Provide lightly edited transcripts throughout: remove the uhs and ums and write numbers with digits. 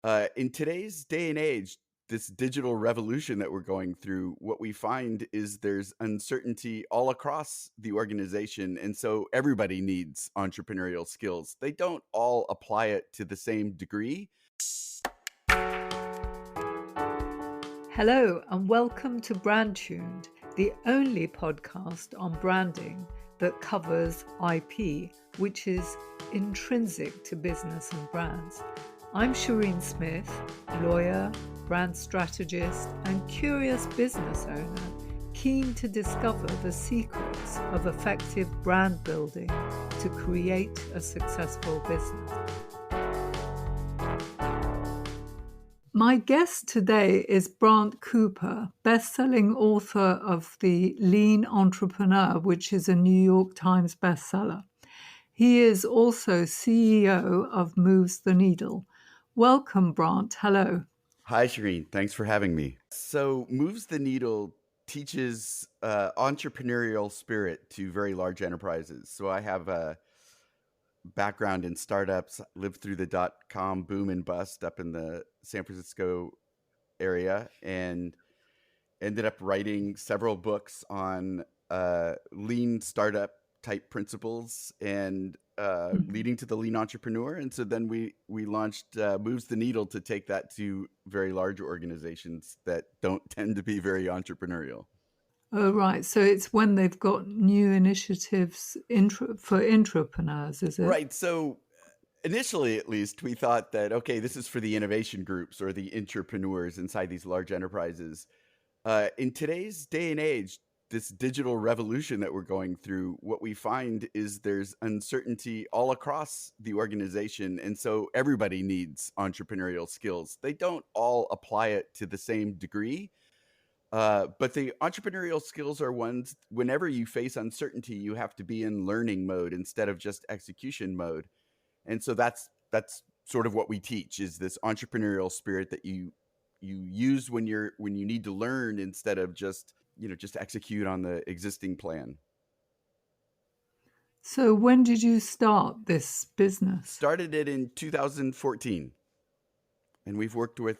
In today's day and age, this digital revolution that we're going through, what we find is there's uncertainty all across the organization. And so everybody needs entrepreneurial skills. They don't all apply it to the same degree. Hello, and welcome to Brand Tuned, the only podcast on branding that covers IP, which is intrinsic to business and brands. I'm Shireen Smith, lawyer, brand strategist, and curious business owner, keen to discover the secrets of effective brand building to create a successful business. My guest today is Brant Cooper, best-selling author of The Lean Entrepreneur, which is a New York Times bestseller. He is also CEO of Moves the Needle. Welcome, Brant. Hello. Hi, Shireen. Thanks for having me. So, Moves the Needle teaches entrepreneurial spirit to very large enterprises. So, I have a background in startups, lived through the dot-com boom and bust up in the San Francisco area, and ended up writing several books on lean startup type principles and leading to the lean entrepreneur. And so then we launched Moves the Needle to take that to very large organizations that don't tend to be very entrepreneurial. Oh, right. So it's when they've got new initiatives for entrepreneurs, is it? Right. So initially, at least, we thought that, okay, this is for the innovation groups or the entrepreneurs inside these large enterprises. In today's day and age, this digital revolution that we're going through, what we find is there's uncertainty all across the organization. And so everybody needs entrepreneurial skills. They don't all apply it to the same degree. But the entrepreneurial skills are ones, whenever you face uncertainty, you have to be in learning mode instead of just execution mode. And so that's sort of what we teach, is this entrepreneurial spirit that you use when you need to learn instead of just execute on the existing plan. So when did you start this business? Started it in 2014, and we've worked with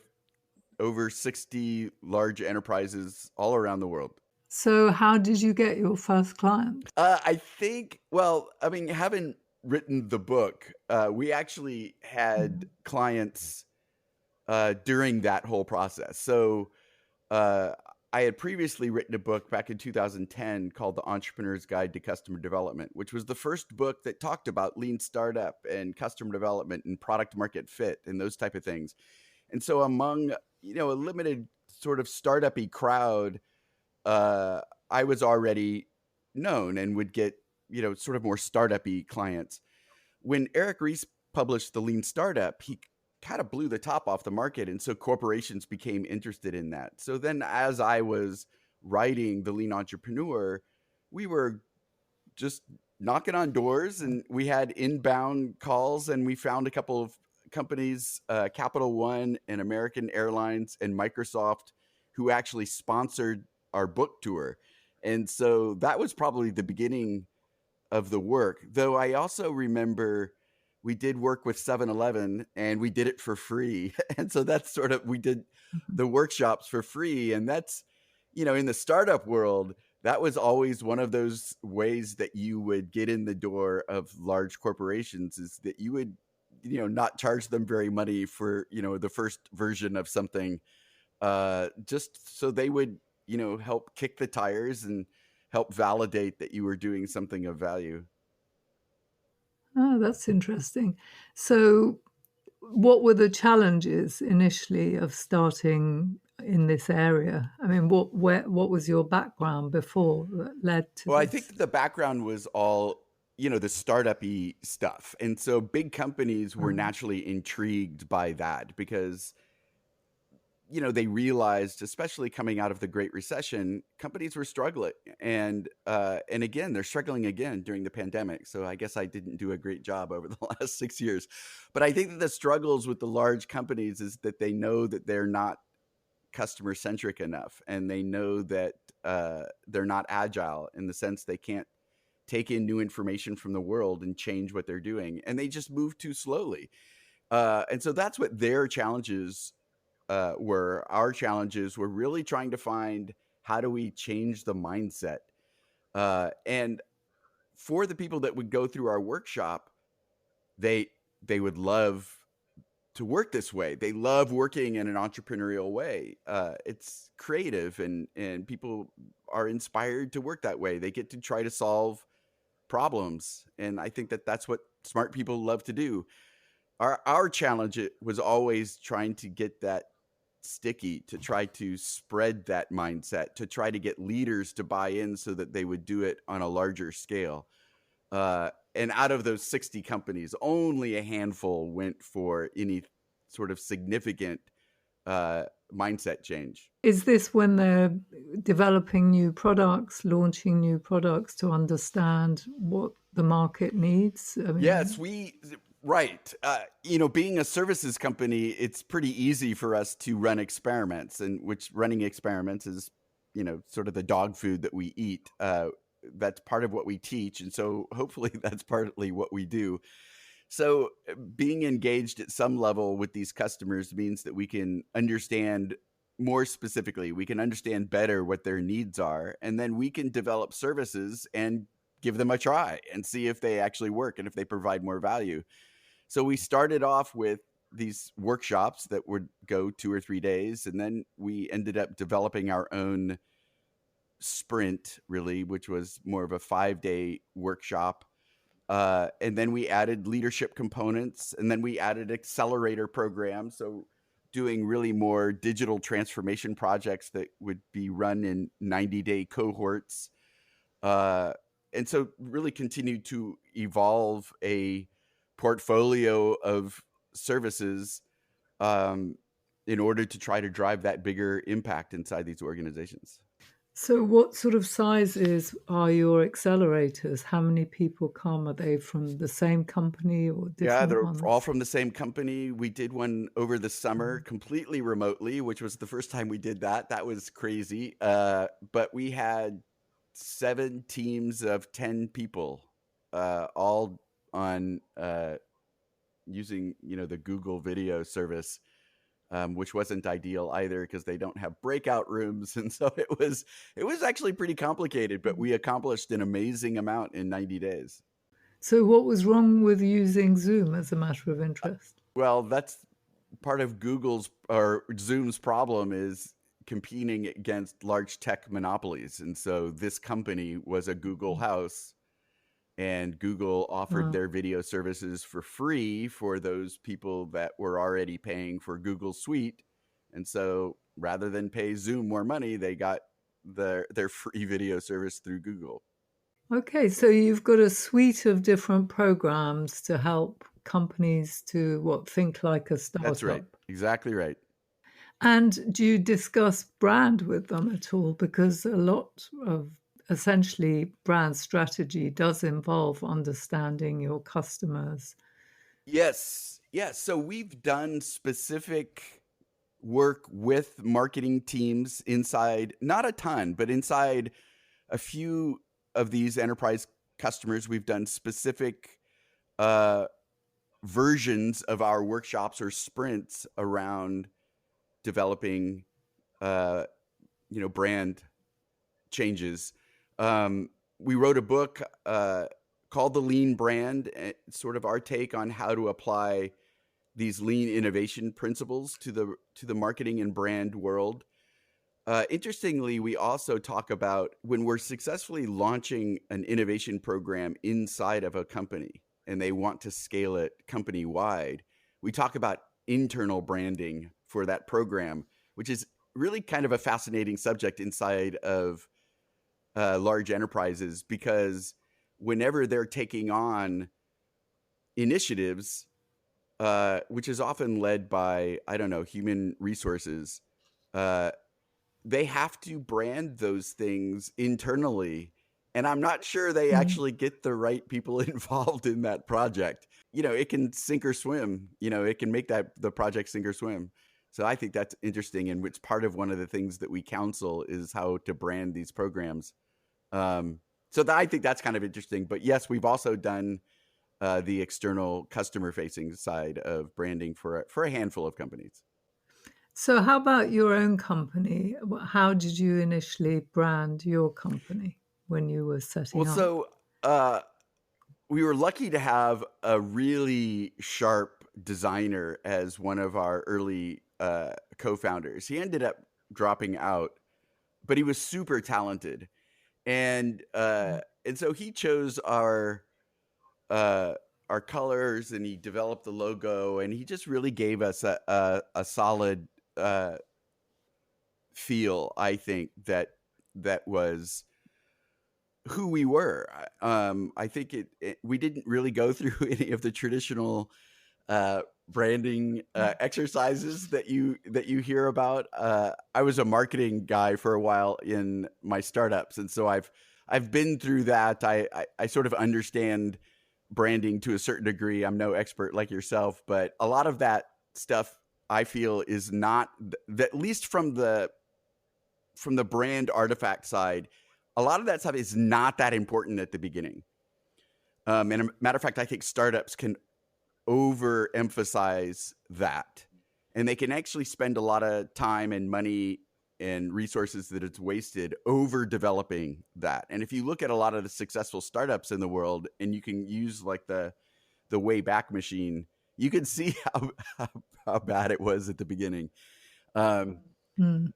over 60 large enterprises all around the world. So how did you get your first client? I think, well, I mean, having written the book, we actually had clients during that whole process. So I had previously written a book back in 2010 called The Entrepreneur's Guide to Customer Development, which was the first book that talked about lean startup and customer development and product market fit and those type of things. And so among, a limited sort of startup-y crowd, I was already known and would get, sort of more startup-y clients. When Eric Ries published The Lean Startup, he kind of blew the top off the market. And so corporations became interested in that. So then as I was writing The Lean Entrepreneur, we were just knocking on doors and we had inbound calls, and we found a couple of companies, Capital One and American Airlines and Microsoft, who actually sponsored our book tour. And so that was probably the beginning of the work. Though I also remember we did work with 7-Eleven and we did it for free. And so that's sort of, we did the workshops for free. And that's, in the startup world, that was always one of those ways that you would get in the door of large corporations, is that you would, not charge them very money for, the first version of something, just so they would, help kick the tires and help validate that you were doing something of value. Oh, that's interesting. So what were the challenges initially of starting in this area? I mean, what was your background before that led to Well, I this? think that the background was all, the startup-y stuff. And so big companies were naturally intrigued by that because, they realized, especially coming out of the Great Recession, companies were struggling. And again, they're struggling again during the pandemic. So I guess I didn't do a great job over the last 6 years. But I think that the struggles with the large companies is that they know that they're not customer centric enough, and they know that they're not agile in the sense they can't take in new information from the world and change what they're doing, and they just move too slowly. And so that's what their challenges were. Our challenges were really trying to find, how do we change the mindset? And for the people that would go through our workshop, they would love to work this way. They love working in an entrepreneurial way. It's creative, and people are inspired to work that way. They get to try to solve problems, and I think that that's what smart people love to do. Our challenge was always trying to get that sticky, to try to spread that mindset, to try to get leaders to buy in so that they would do it on a larger scale. And out of those 60 companies, only a handful went for any sort of significant mindset change. Is this when they're developing new products, launching new products to understand what the market needs? I mean, Yes, right. Being a services company, it's pretty easy for us to run experiments, and which running experiments is, sort of the dog food that we eat. That's part of what we teach. And so hopefully that's partly what we do. So being engaged at some level with these customers means that we can understand more specifically, we can understand better what their needs are, and then we can develop services and give them a try and see if they actually work and if they provide more value. So we started off with these workshops that would go 2 or 3 days, and then we ended up developing our own sprint, really, which was more of a 5-day workshop. And then we added leadership components, and then we added accelerator programs. So doing really more digital transformation projects that would be run in 90-day cohorts. And so really continued to evolve a portfolio of services in order to try to drive that bigger impact inside these organizations. so what sort of sizes are your accelerators? How many people come? Are they from the same company or Yeah, different they're all ones? from the same company. We did one over the summer completely remotely, which was the first time we did that. That was crazy. But we had 7 teams of 10 people, all on using, the Google video service, which wasn't ideal either because they don't have breakout rooms, and so it was actually pretty complicated. But we accomplished an amazing amount in 90 days. So what was wrong with using Zoom as a matter of interest? Well, that's part of Google's or Zoom's problem, is competing against large tech monopolies. And so this company was a Google house, and Google offered Uh, their video services for free for those people that were already paying for Google Suite. And so rather than pay Zoom more money, they got their free video service through Google. okay, so you've got a suite of different programs to help companies to think like a That's right. startup. Exactly right. And do you discuss brand with them at all? Because a lot of essentially brand strategy does involve understanding your customers. Yes. Yes. So we've done specific work with marketing teams inside, not a ton, but inside a few of these enterprise customers. We've done specific uh, versions of our workshops or sprints around developing, uh, brand changes. We wrote a book called The Lean Brand, sort of our take on how to apply these lean innovation principles to the marketing and brand world. Interestingly, we also talk about when we're successfully launching an innovation program inside of a company and they want to scale it company wide, we talk about internal branding for that program, which is really kind of a fascinating subject inside of large enterprises, because whenever they're taking on initiatives, which is often led by, I don't know, human resources, uh, they have to brand those things internally. And I'm not sure they Mm. actually get the right people involved in that project. It can sink or swim. It can make the project sink or swim. So I think that's interesting, and which part of one of the things that we counsel is how to brand these programs. So I think that's kind of interesting. But yes, we've also done the external customer facing side of branding for a handful of companies. So how about your own company? How did you initially brand your company when you were Well, setting up? so uh, we were lucky to have a really sharp designer as one of our early co-founders. He ended up dropping out, but he was super talented, and so he chose uh, our colors, and he developed the logo, and he just really gave us a solid uh, feel. I think that was who we were. I think we didn't really go through any of the traditional branding exercises that you hear about. I was a marketing guy for a while in my startups, and so I've been through that. I sort of understand branding to a certain degree. I'm no expert like yourself, but a lot of that stuff I feel is not, at least from the brand artifact side, a lot of that stuff is not that important at the beginning. And a matter of fact, I think startups can overemphasize that, and they can actually spend a lot of time and money and resources that it's wasted over developing that. And if you look at a lot of the successful startups in the world, and you can use like the Wayback Machine, you can see how bad it was at the beginning. Um, Mm.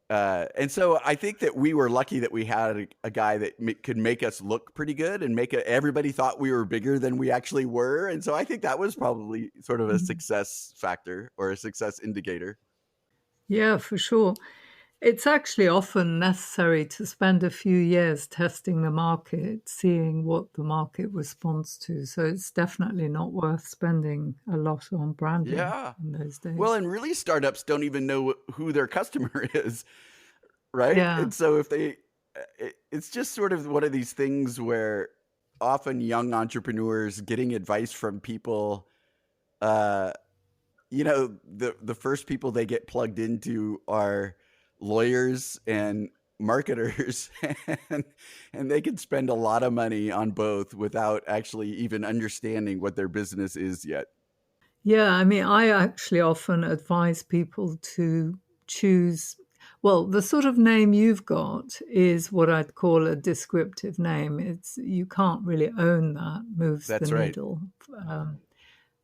and so I think that we were lucky that we had a guy that could make us look pretty good and everybody thought we were bigger than we actually were. And so I think that was probably sort of a success factor or a success indicator. Yeah, for sure. It's actually often necessary to spend a few years testing the market, seeing what the market responds to. So it's definitely not worth spending a lot on branding Yeah. in those Well, days. and really startups don't even know who their customer is, right? Yeah. And so if it's just sort of one of these things where often young entrepreneurs getting advice from people, uh, the first people they get plugged into are lawyers and marketers, and they can spend a lot of money on both without actually even understanding what their business is yet. Yeah, I mean, I actually often advise people to choose, well, the sort of name you've got is what I'd call a descriptive name. It's you can't really own that, moves the That's right. needle. Um,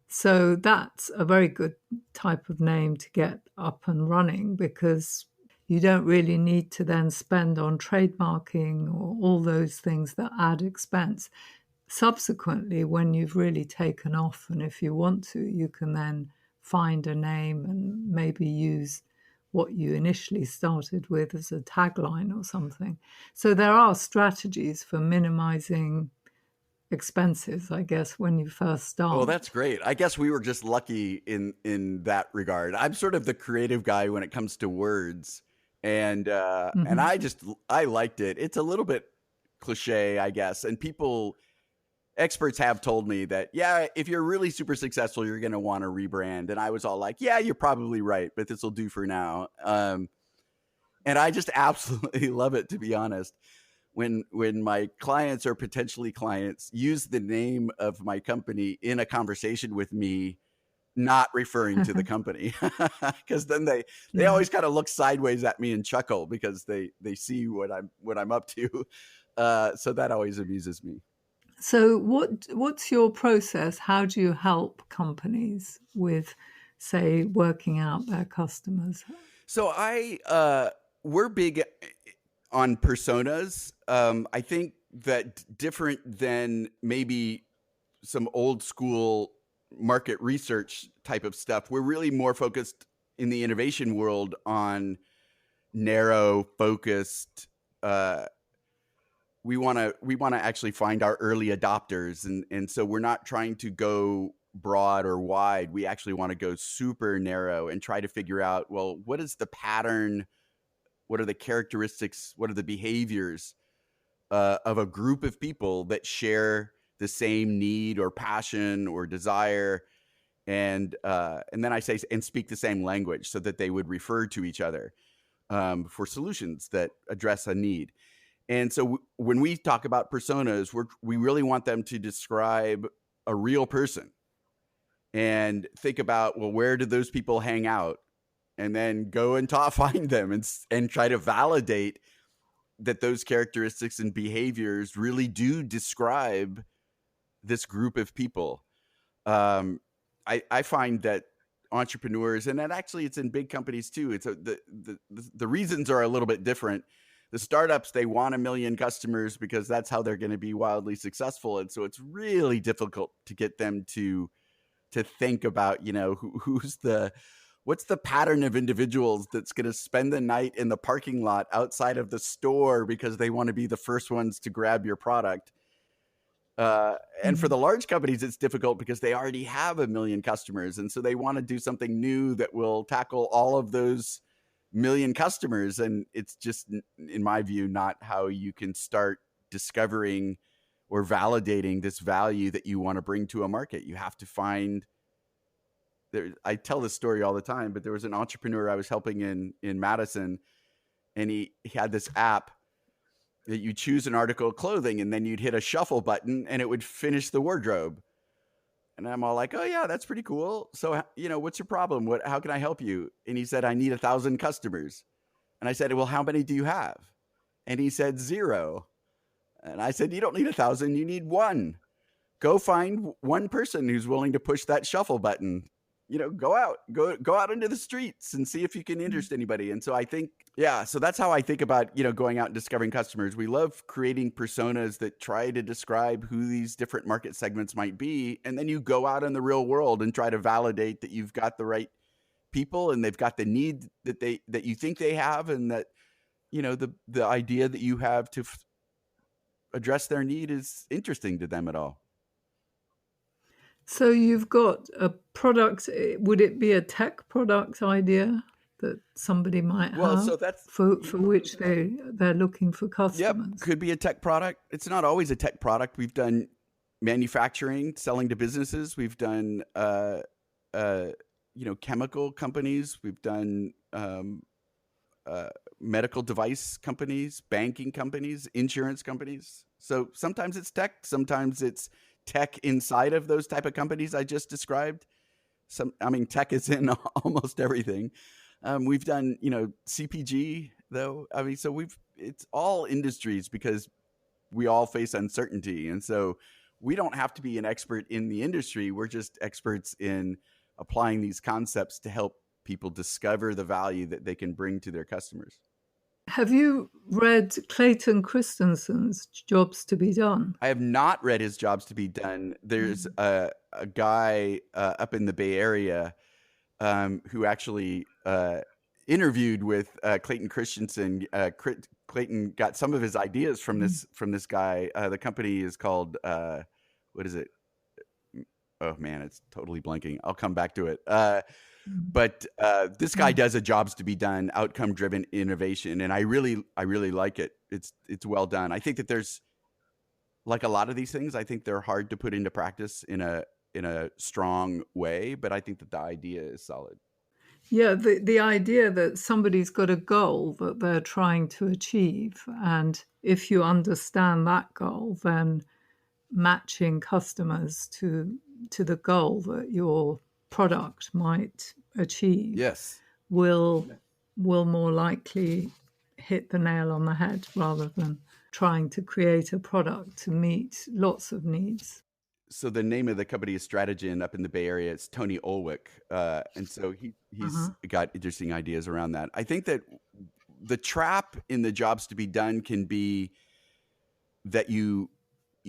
so that's a very good type of name to get up and running because you don't really need to then spend on trademarking or all those things that add expense. Subsequently, when you've really taken off, and if you want to, you can then find a name and maybe use what you initially started with as a tagline or something. So there are strategies for minimizing expenses, I guess, when you first Oh, start. that's great. I guess we were just lucky in that regard. I'm sort of the creative guy when it comes to words, and Hmm. I liked it. It's a little bit cliche, I guess, and experts have told me that, yeah, if you're really super successful, you're going to want to rebrand. And I was all like, yeah, you're probably right, but this will do for now. And I just absolutely love it, to be honest. When my clients or potentially clients use the name of my company in a conversation with me, not referring to the company, because then they Yeah. always kind of look sideways at me and chuckle because they see what I'm up to. So that always amuses me. So what's your process? How do you help companies with, say, working out their customers? So we're big on personas. I think that different than maybe some old school market research type of stuff, we're really more focused in the innovation world on narrow, focused. Uh, we want to actually find our early adopters, and so we're not trying to go broad or wide. We actually want to go super narrow and try to figure out, well, what is the pattern, what are the characteristics, what are the behaviors of a group of people that share the same need or passion or desire, and then I say, and speak the same language, so that they would refer to each other for solutions that address a need. And so when we talk about personas, we really want them to describe a real person and think about, well, where do those people hang out? And then go and find them and try to validate that those characteristics and behaviors really do describe this group of people. I find that entrepreneurs, and that actually it's in big companies too. It's the reasons are a little bit different. The startups, they want 1 million customers because that's how they're going to be wildly successful, and so it's really difficult to get them to think about, you know, what's the pattern of individuals that's going to spend the night in the parking lot outside of the store because they want to be the first ones to grab your product. And for the large companies, it's difficult because they already have 1 million customers. And so they want to do something new that will tackle all of those 1 million customers. And it's just, in my view, not how you can start discovering or validating this value that you want to bring to a market. You have to find I tell this story all the time, but there was an entrepreneur I was helping in Madison, and he had this app that you choose an article of clothing and then you'd hit a shuffle button and it would finish the wardrobe. And I'm all like, oh yeah, that's pretty cool. So, you know, what's your problem? How can I help you? And he said, I need 1,000 customers. And I said, well, how many do you have? And he said 0. And I said, you don't need 1,000, you need 1. Go find 1 person who's willing to push that shuffle button. You know, go out into the streets and see if you can interest anybody. And so I think, yeah, so that's how I think about, you know, going out and discovering customers. We love creating personas that try to describe who these different market segments might be. And then you go out in the real world and try to validate that you've got the right people and they've got the need that you think they have, and that, you know, the idea that you have to address their need is interesting to them at all. So you've got a product. Would it be a tech product idea that somebody might have so that's for which they're looking for customers? Yep, could be a tech product. It's not always a tech product. We've done manufacturing, selling to businesses. We've done you know, chemical companies. We've done medical device companies, banking companies, insurance companies. So sometimes it's tech, sometimes it's tech inside of those type of companies I just described. Tech is in almost everything. We've done, you know, CPG though. I mean, so it's all industries because we all face uncertainty. And so we don't have to be an expert in the industry. We're just experts in applying these concepts to help people discover the value that they can bring to their customers. Have you read Clayton Christensen's Jobs to be Done? I have not read his Jobs to be Done. There's a guy up in the Bay Area who actually interviewed with Clayton Christensen. Clayton got some of his ideas from this guy. The company is called what is it? Oh man, it's totally blanking. I'll come back to it. But this guy does a Jobs to be Done, outcome-driven innovation, and I really like it. It's well done. I think that there's, like a lot of these things, I think they're hard to put into practice in a strong way, but I think that the idea is solid. Yeah, the idea that somebody's got a goal that they're trying to achieve, and if you understand that goal, then matching customers to the goal that your product might achieve, yes, will more likely hit the nail on the head rather than trying to create a product to meet lots of needs. So the name of the company is Strategen up in the Bay Area. It's Tony Olwick. And so he's got interesting ideas around that. I think that the trap in the Jobs to be Done can be that you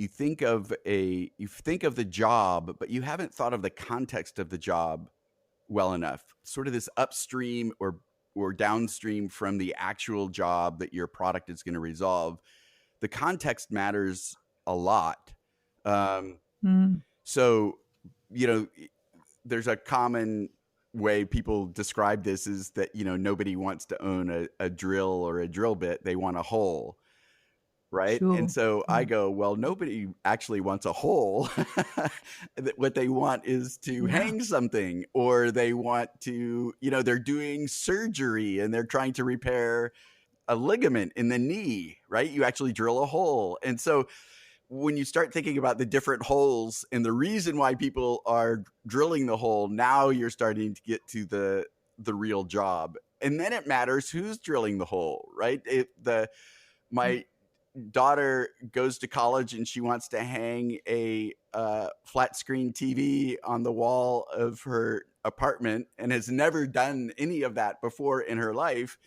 think of the job, but you haven't thought of the context of the job well enough. Sort of this upstream or downstream from the actual job that your product is going to resolve. The context matters a lot. So, you know, there's a common way people describe this is that, you know, nobody wants to own a drill or a drill bit. They want a hole. Right. Sure. And so I go, well, nobody actually wants a hole. What they want is to hang something, or they want to, you know, they're doing surgery and they're trying to repair a ligament in the knee. Right. You actually drill a hole. And so when you start thinking about the different holes and the reason why people are drilling the hole, now you're starting to get to the real job. And then it matters who's drilling the hole, right? My daughter goes to college and she wants to hang a flat screen TV on the wall of her apartment and has never done any of that before in her life.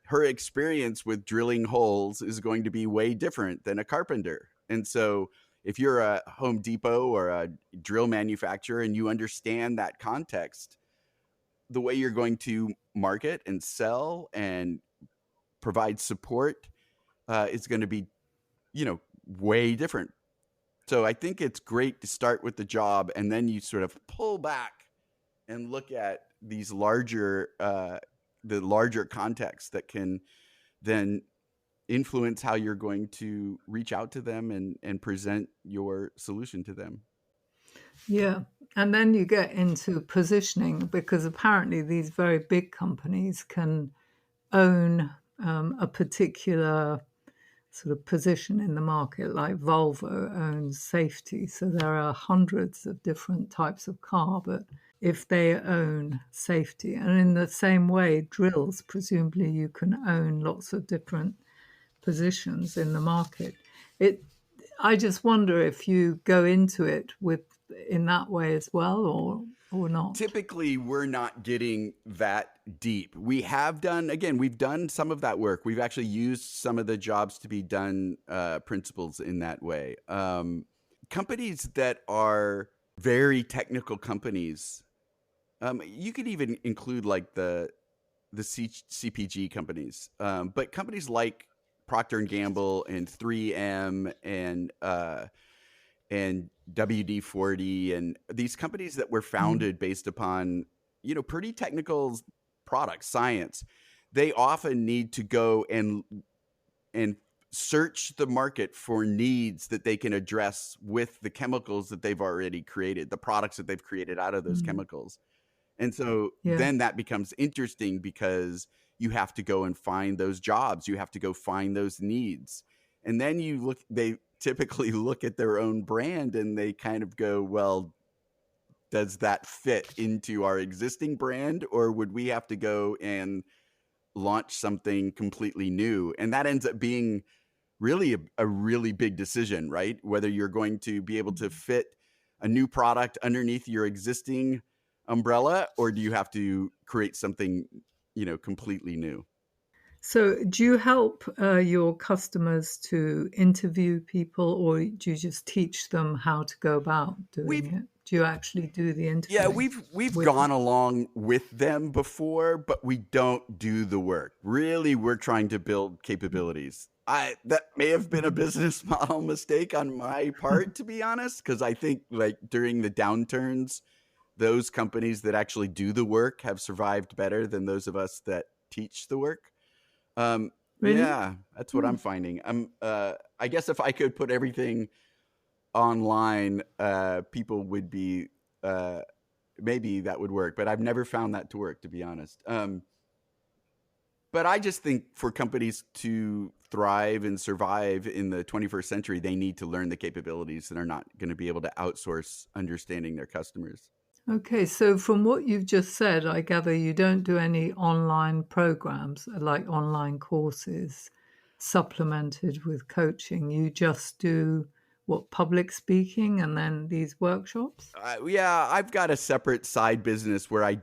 Her experience with drilling holes is going to be way different than a carpenter. And so if you're a Home Depot or a drill manufacturer and you understand that context, the way you're going to market and sell and provide support is going to be, way different. So I think it's great to start with the job and then you sort of pull back and look at these the larger context that can then influence how you're going to reach out to them and present your solution to them. Yeah. And then you get into positioning, because apparently these very big companies can own a particular sort of position in the market, like Volvo owns safety. So there are hundreds of different types of car, but if they own safety, and in the same way, drills, presumably you can own lots of different positions in the market. I just wonder if you go into it in that way as well, or not. Typically, we're not getting that deep. We've done some of that work. We've actually used some of the jobs to be done principles in that way. Companies that are very technical companies, you could even include like the CPG companies, but companies like Procter and Gamble and 3M and WD-40 and these companies that were founded based upon, pretty technical products, science. They often need to go and search the market for needs that they can address with the chemicals that they've already created, the products that they've created out of those chemicals. And so then that becomes interesting because you have to go and find those jobs. You have to go find those needs. And then they typically look at their own brand and they kind of go, well, does that fit into our existing brand, or would we have to go and launch something completely new? And that ends up being really a really big decision, right? Whether you're going to be able to fit a new product underneath your existing umbrella, or do you have to create something, completely new? So, do you help your customers to interview people, or do you just teach them how to go about doing We've it? Do you actually do the Yeah, interviewing we've with them? gone along with them before, but we don't do the work. Really, we're trying to build capabilities. That may have been a business model mistake on my part, to be honest, because I think like during the downturns, those companies that actually do the work have survived better than those of us that teach the work. Really? Yeah, that's what I'm finding. I guess if I could put everything online, people would be, maybe that would work, but I've never found that to work, to be honest. But I just think for companies to thrive and survive in the 21st century, they need to learn the capabilities that are not going to be able to outsource understanding their customers. Okay, so from what you've just said, I gather you don't do any online programs like online courses supplemented with coaching. You just do what, public speaking and then these workshops? Yeah, I've got a separate side business where I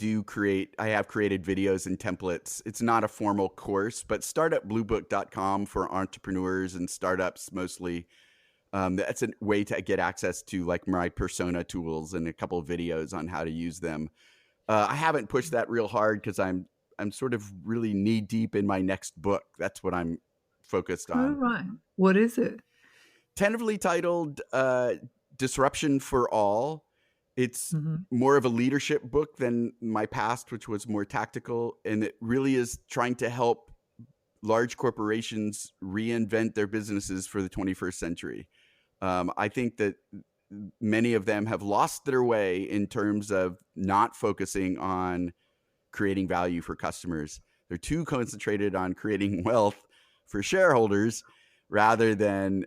have created videos and templates. It's not a formal course, but startupbluebook.com for entrepreneurs and startups mostly. That's a way to get access to like my persona tools and a couple of videos on how to use them. I haven't pushed that real hard because I'm sort of really knee deep in my next book. That's what I'm focused Oh, on. right. What is it? Tentatively titled Disruption for All. It's Hmm. more of a leadership book than my past, which was more tactical. And it really is trying to help large corporations reinvent their businesses for the 21st century. I think that many of them have lost their way in terms of not focusing on creating value for customers. They're too concentrated on creating wealth for shareholders rather than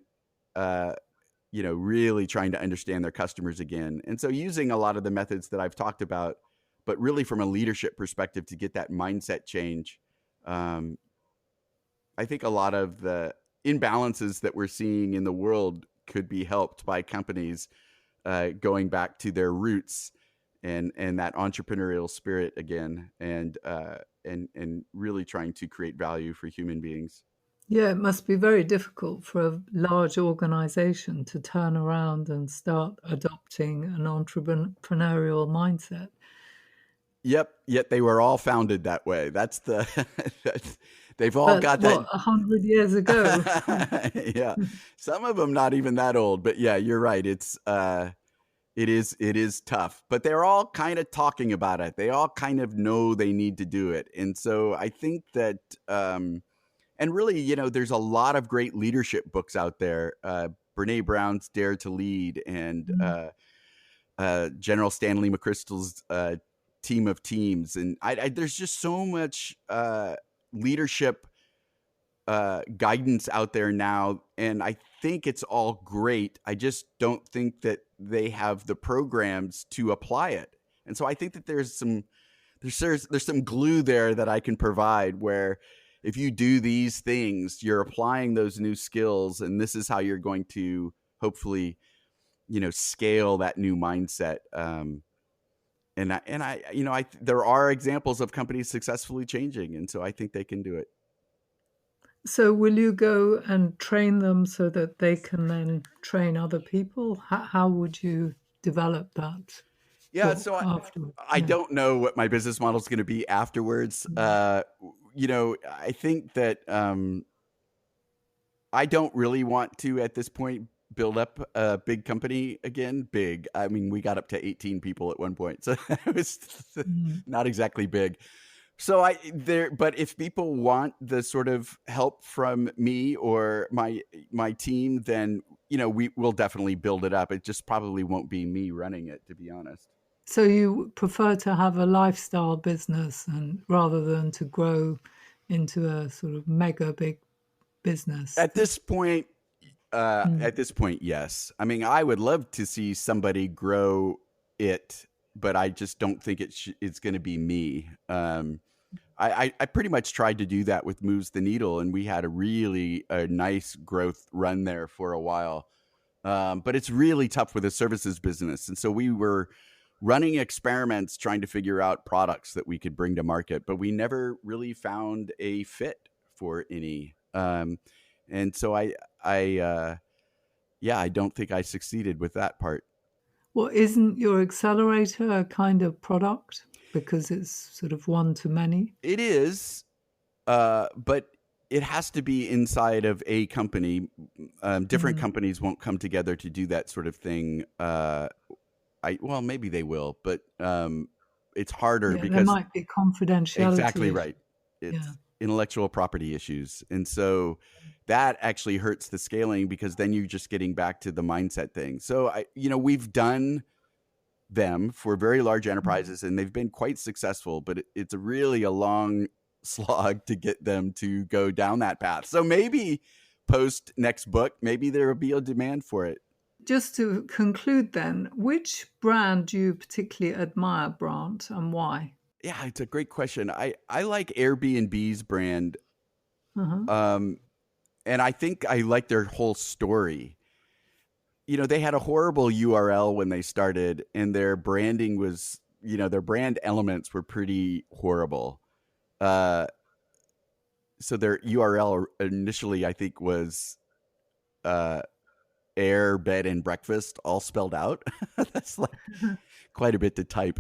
really trying to understand their customers again. And so using a lot of the methods that I've talked about, but really from a leadership perspective to get that mindset change. Um, I think a lot of the imbalances that we're seeing in the world could be helped by companies going back to their roots and that entrepreneurial spirit again, and really trying to create value for human beings. Yeah, it must be very difficult for a large organization to turn around and start adopting an entrepreneurial mindset. Yep, yet they were all founded that way. That's the they've all But got that. what, 100 years ago? Yeah, some of them not even that old, but yeah, you're right. It is tough, but they're all kind of talking about it. They all kind of know they need to do it, and so I think that, and really, there's a lot of great leadership books out there. Brene Brown's Dare to Lead, and Mm. General Stanley McChrystal's Team of Teams, and there's just so much leadership guidance out there now, and I think it's all great. I just don't think that they have the programs to apply it, and so I think that there's some glue there that I can provide, where if you do these things, you're applying those new skills, and this is how you're going to hopefully scale that new mindset. There are examples of companies successfully changing, and so I think they can do it. So will you go and train them so that they can then train other people? How would you develop that? Yeah, so Afterwards? I don't know what my business model is going to be afterwards. I think that I don't really want to, at this point, build up a big company again. Big. I mean, we got up to 18 people at one point, so it was not exactly big. So but if people want the sort of help from me or my team, then we will definitely build it up. It just probably won't be me running it, to be honest. So you prefer to have a lifestyle business and rather than to grow into a sort of mega big business? At this point, yes. I mean, I would love to see somebody grow it, but I just don't think it's going to be me. I pretty much tried to do that with Moves the Needle, and we had a nice growth run there for a while. But it's really tough with a services business. And so we were running experiments trying to figure out products that we could bring to market, but we never really found a fit for any. And so I don't think I succeeded with that part. Well, isn't your accelerator a kind of product because it's sort of one to many? It is, but it has to be inside of a company. Different companies won't come together to do that sort of thing. Well, maybe they will, but it's harder because there might be confidentiality. Exactly right. It's intellectual property issues, and so that actually hurts the scaling because then you're just getting back to the mindset thing. So we've done them for very large enterprises, and they've been quite successful, but it's really a long slog to get them to go down that path. So maybe post next book, maybe there will be a demand for it. Just to conclude then, which brand do you particularly admire, Brant, and why? Yeah, it's a great question. I like Airbnb's brand. And I think I like their whole story. They had a horrible URL when they started, and their branding was, their brand elements were pretty horrible. So their URL initially, I think, was air, bed, and breakfast, all spelled out. That's like quite a bit to type.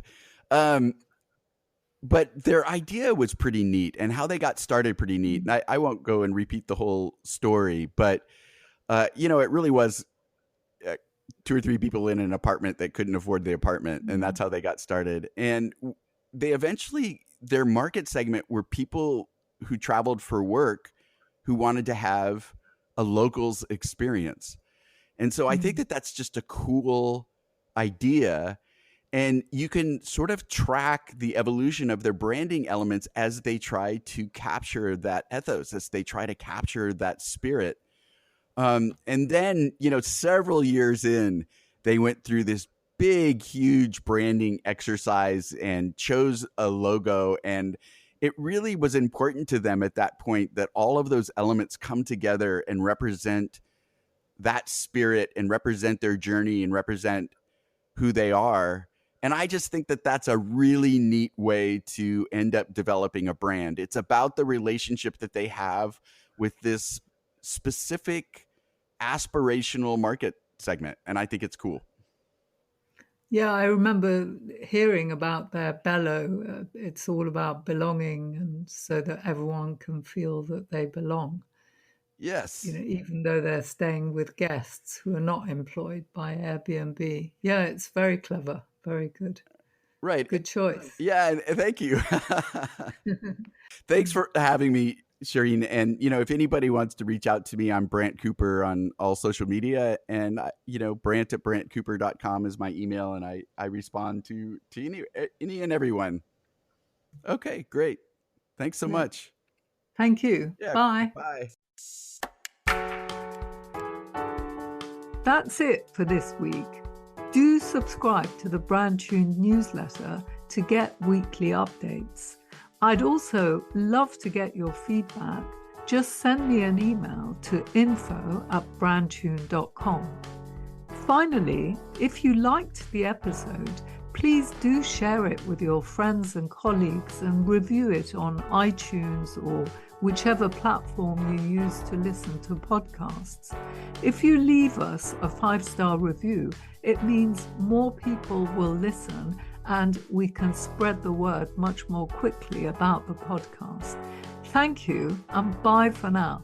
But their idea was pretty neat, and how they got started pretty neat. And I won't go and repeat the whole story, but it really was 2 or 3 people in an apartment that couldn't afford the apartment, and that's how they got started. And they eventually, their market segment were people who traveled for work who wanted to have a locals experience. And so I think that that's just a cool idea. And you can sort of track the evolution of their branding elements as they try to capture that ethos, as they try to capture that spirit. And then, several years in, they went through this big, huge branding exercise and chose a logo. And it really was important to them at that point that all of those elements come together and represent that spirit and represent their journey and represent who they are. And I just think that that's a really neat way to end up developing a brand. It's about the relationship that they have with this specific aspirational market segment. And I think it's cool. Yeah, I remember hearing about their bellow. It's all about belonging, and so that everyone can feel that they belong. Yes. Even though they're staying with guests who are not employed by Airbnb. Yeah, it's very clever. Very good. Right. Good choice. Yeah, thank you. Thanks for having me, Shireen. And, if anybody wants to reach out to me, I'm Brant Cooper on all social media. And, Brant at brantcooper.com is my email. And I respond to any and everyone. Okay, great. Thanks so much. Thank you. Yeah, bye. Bye. That's it for this week. Do subscribe to the Brand Tuned newsletter to get weekly updates. I'd also love to get your feedback. Just send me an email to info@brandtune.com. Finally, if you liked the episode, please do share it with your friends and colleagues and review it on iTunes or whichever platform you use to listen to podcasts. If you leave us a 5-star review, it means more people will listen and we can spread the word much more quickly about the podcast. Thank you and bye for now.